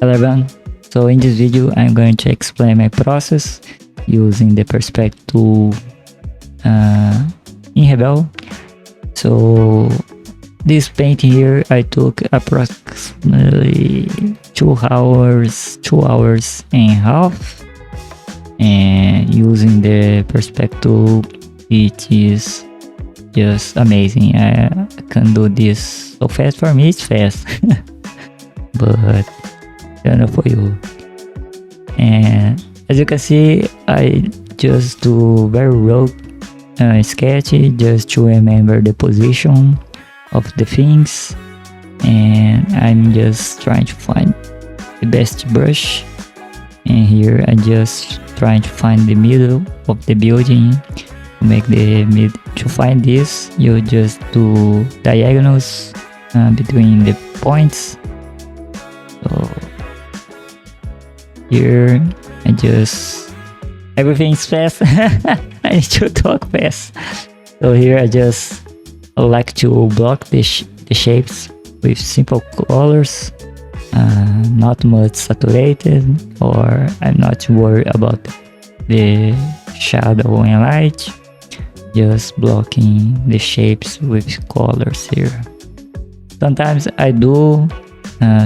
Hello everyone, so in this video I'm going to explain my process using the perspective in Rebelle. So this paint here I took approximately 2 hours and a half, and using the perspective it is just amazing. I can do this so fast. For me it's fast but I don't know for you. And as you can see, I just do very rough sketch just to remember the position of the things, and I'm just trying to find the best brush. And here I just trying to find the middle of the building. To make the mid, to find this you just do diagonals between the points. So here I just, everything's fast. I need to talk fast. So here I just like to block the shapes with simple colors, not much saturated, or I'm not worried about the shadow and light, just blocking the shapes with colors here. Sometimes I do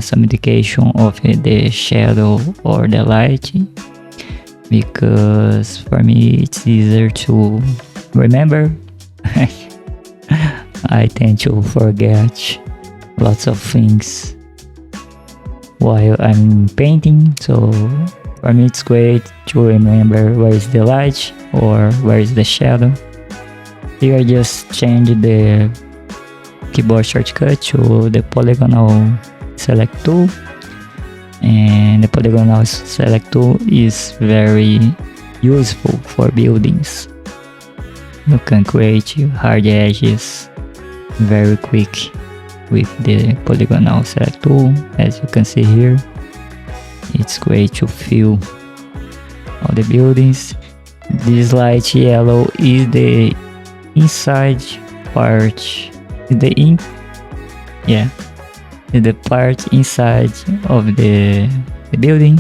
some indication of the shadow or the light, because for me it's easier to remember. I tend to forget lots of things while I'm painting, so for me it's great to remember where is the light or where is the shadow. Here I just change the keyboard shortcut to the polygonal select tool, and the polygonal select tool is very useful for buildings. You can create hard edges very quick with the polygonal select tool. As you can see here, it's great to fill all the buildings. This light yellow is the inside part, the part inside of the building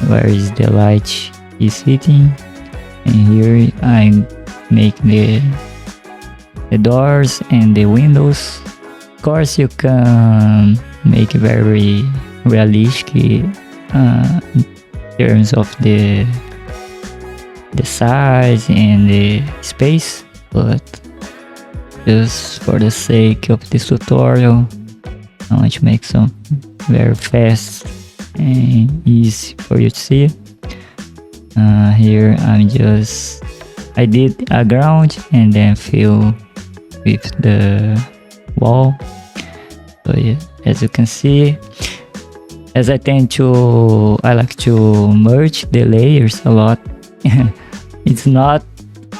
where is the light is hitting. And here I make the doors and the windows. Of course you can make very realistic in terms of the size and the space, but just for the sake of this tutorial I want to make some very fast and easy for you to see. Here I did a ground and then fill with the wall. So yeah, as you can see, as I like to merge the layers a lot. It's not,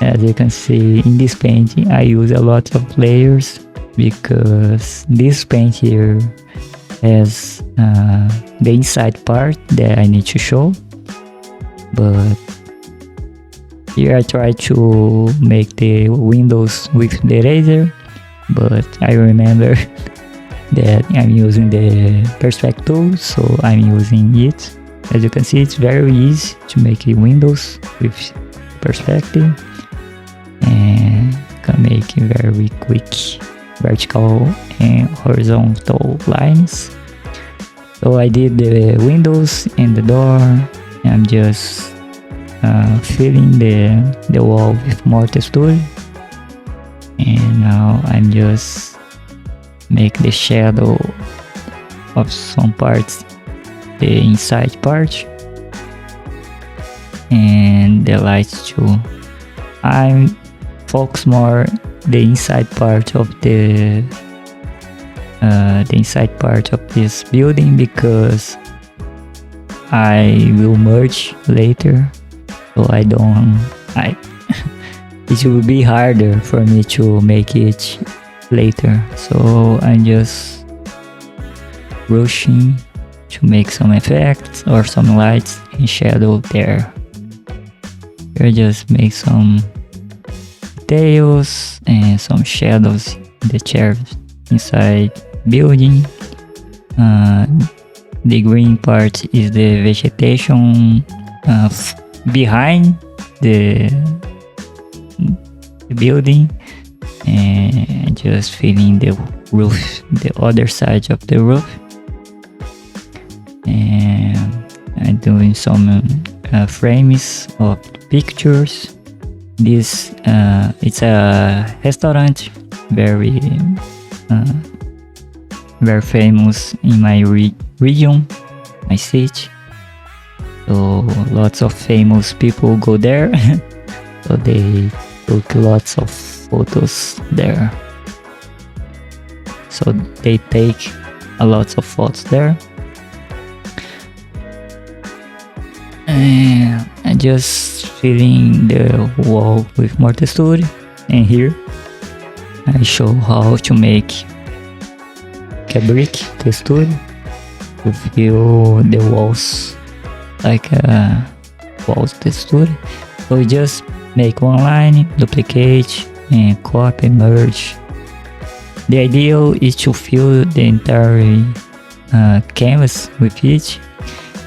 as you can see in this painting, I use a lot of layers because this paint here has the inside part that I need to show. But here I try to make the windows with the eraser, but I remember that I'm using the perspective tool, so I'm using it. As you can see, it's very easy to make windows with perspective, and can make very quick vertical and horizontal lines. So I did the windows and the door. I'm just filling the wall with mortar tool, and now I'm just make the shadow of some parts, the inside part, and the lights too. I'm focus more the inside part of the inside part of this building, because I will merge later, so it will be harder for me to make it later. So I'm just rushing to make some effects or some lights and shadow there. Here just make some details and some shadows in the chairs inside building. The green part is the vegetation behind the building, and just filling the roof, the other side of the roof. And I'm doing some frames of pictures. This it's a restaurant, very famous in my region, my city. So lots of famous people go there. So they took lots of photos there. So they take a lot of photos there. And I just filling the wall with mortar story. And here I show how to make a brick texture to fill the walls like a walls texture. So we just make one line, duplicate, and copy, merge. The idea is to fill the entire canvas with it.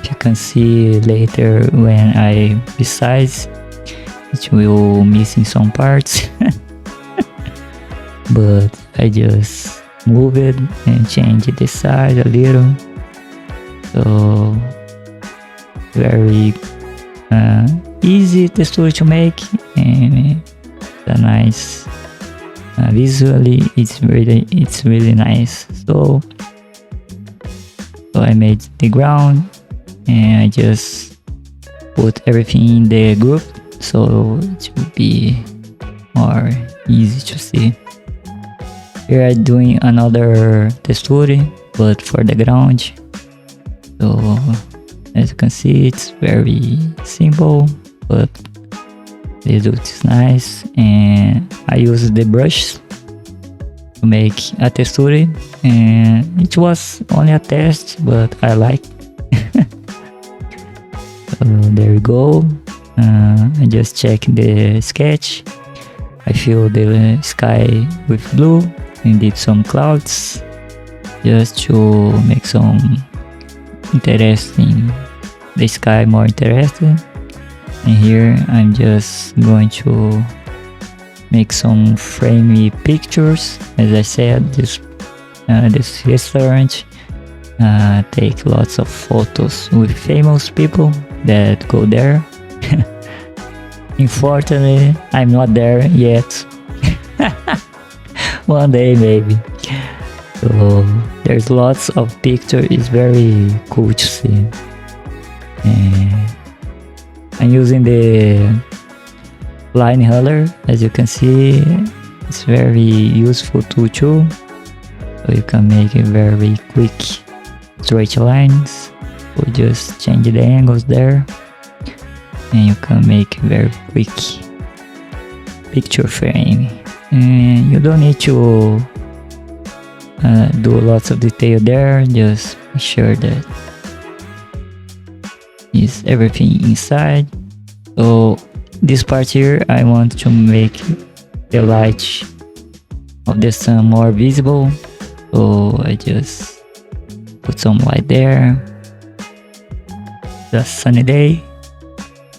You can see later when I resize, it will missing some parts. But I just move it and change the size a little. So very easy texture to make, and a nice visually it's really nice. So I made the ground, and I just put everything in the group so it will be more easy to see. Here I'm doing another texture but for the ground. So as you can see, it's very simple, but the result is nice. And I use the brush to make a texture, and it was only a test, but I like. So there we go. I just check the sketch. I fill the sky with blue and did some clouds just to make some interesting, the sky more interesting. And here I'm just going to make some framey pictures. As I said, this restaurant take lots of photos with famous people that go there. Unfortunately, I'm not there yet. One day maybe. So there's lots of pictures. It's very cool to see. And I'm using the line color. As you can see, it's very useful tool too. So you can make it very quick straight lines. So just change the angles there, and you can make very quick picture frame. And you don't need to do lots of detail there. Just make sure that is everything inside. So this part here, I want to make the light of the sun more visible. So I just put some light there. The sunny day,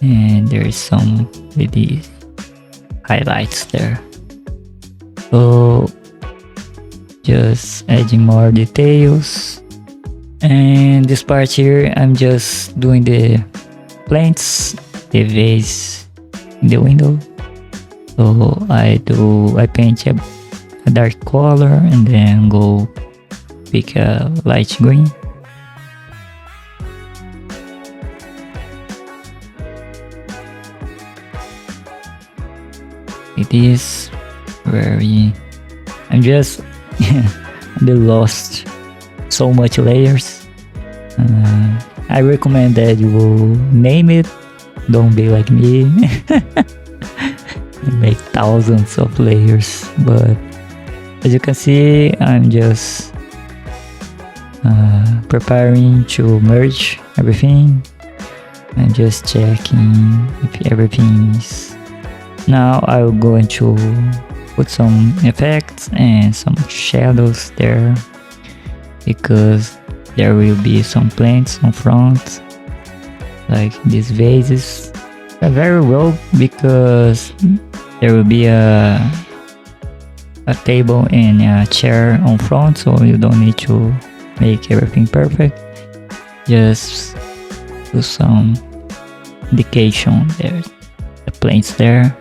and there is some really highlights there. So just adding more details. And this part here, I'm just doing the plants, the vase in the window. So I paint a dark color and then go pick a light green. It is very, I'm just lost so much layers. I recommend that you will name it. Don't be like me. Make thousands of layers. But as you can see, I'm just preparing to merge everything. I'm just checking if everything is. Now I'm going to put some effects and some shadows there, because there will be some plants on front, like these vases. Very well, because there will be a table and a chair on front, so you don't need to make everything perfect. Just do some indication there, the plants there.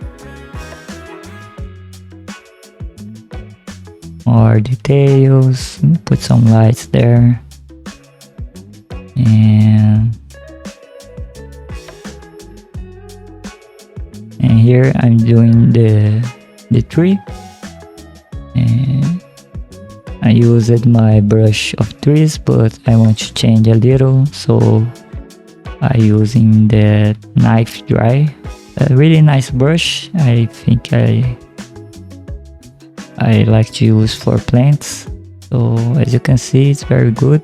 More details, put some lights there, and here I'm doing the tree, and I used my brush of trees, but I want to change a little, so I using the knife dry, a really nice brush. I think I like to use for plants. So as you can see, it's very good.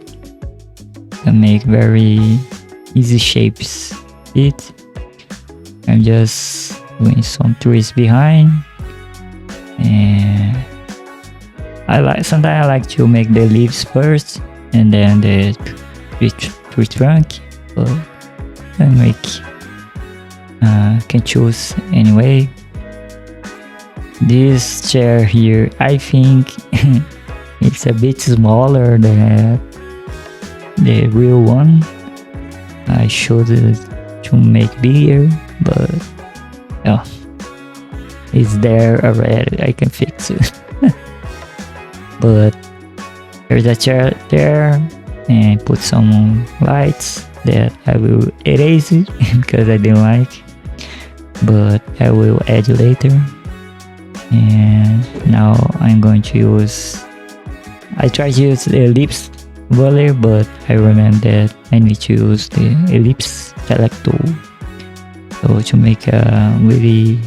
I make very easy shapes. I'm just doing some trees behind, and sometimes I like to make the leaves first and then the tree trunk, but I can choose anyway. This chair here, I think it's a bit smaller than the real one. I should to make bigger, but oh, it's there already. I can fix it. But there's a chair there, and put some lights that I will erase it because I didn't like, but I will add later. And now I'm going to use, I tried to use the ellipse earlier, but I remember that I need to use the ellipse select tool, so to make a really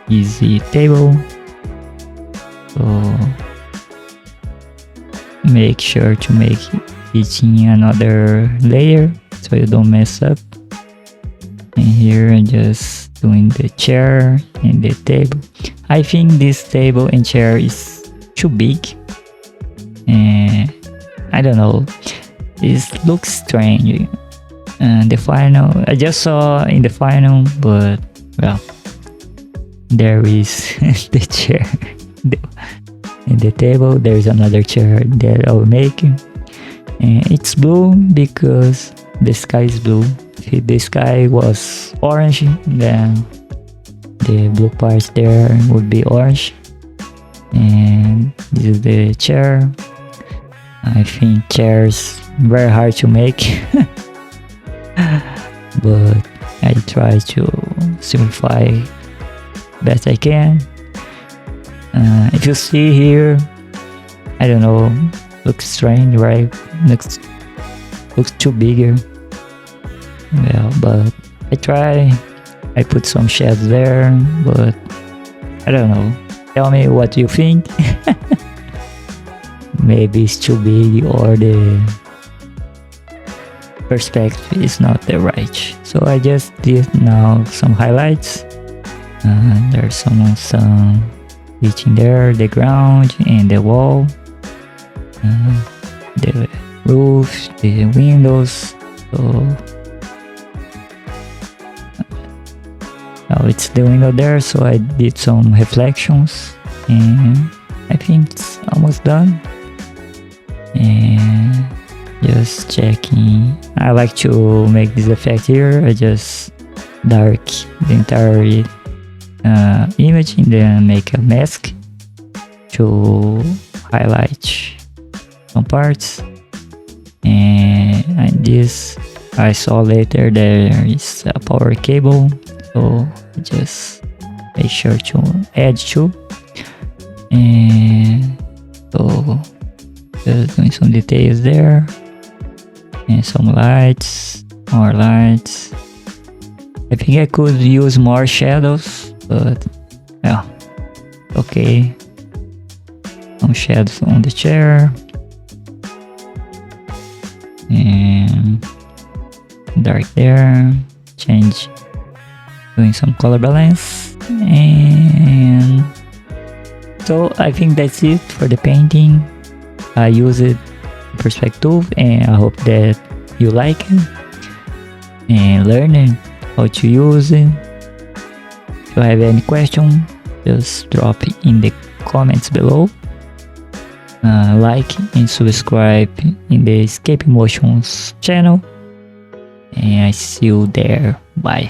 easy table. So make sure to make it in another layer so you don't mess up. And here I'm just doing the chair and the table. I think this table and chair is too big, and I don't know, it looks strange. The final, I just saw in the final, but well, there is the chair and the table. There is another chair that I'll make, and it's blue because the sky is blue. If the sky was orange, then the blue parts there would be orange. And this is the chair. I think chairs very hard to make, but I try to simplify best I can. If you see here, I don't know, looks strange, right? Looks too bigger. Well, but I put some shadows there, but I don't know. Tell me what you think. Maybe it's too big, or the perspective is not the right. So I just did now some highlights. There's some reaching there, the ground and the wall, the roof, the windows. So now it's the window there, so I did some reflections, and I think it's almost done. And just checking, I like to make this effect here. I just dark the entire image and then make a mask to highlight some parts. And this I saw later there is a power cable, so just make sure to add two. And so just doing some details there, and some lights, more lights. I think I could use more shadows, but yeah, okay. Some shadows on the chair, and dark there, change, doing some color balance. And so I think that's it for the painting. I used perspective, and I hope that you like it and learning how to use it. If you have any question, just drop it in the comments below. Like and subscribe in the Escape Emotions channel, and I see you there. Bye.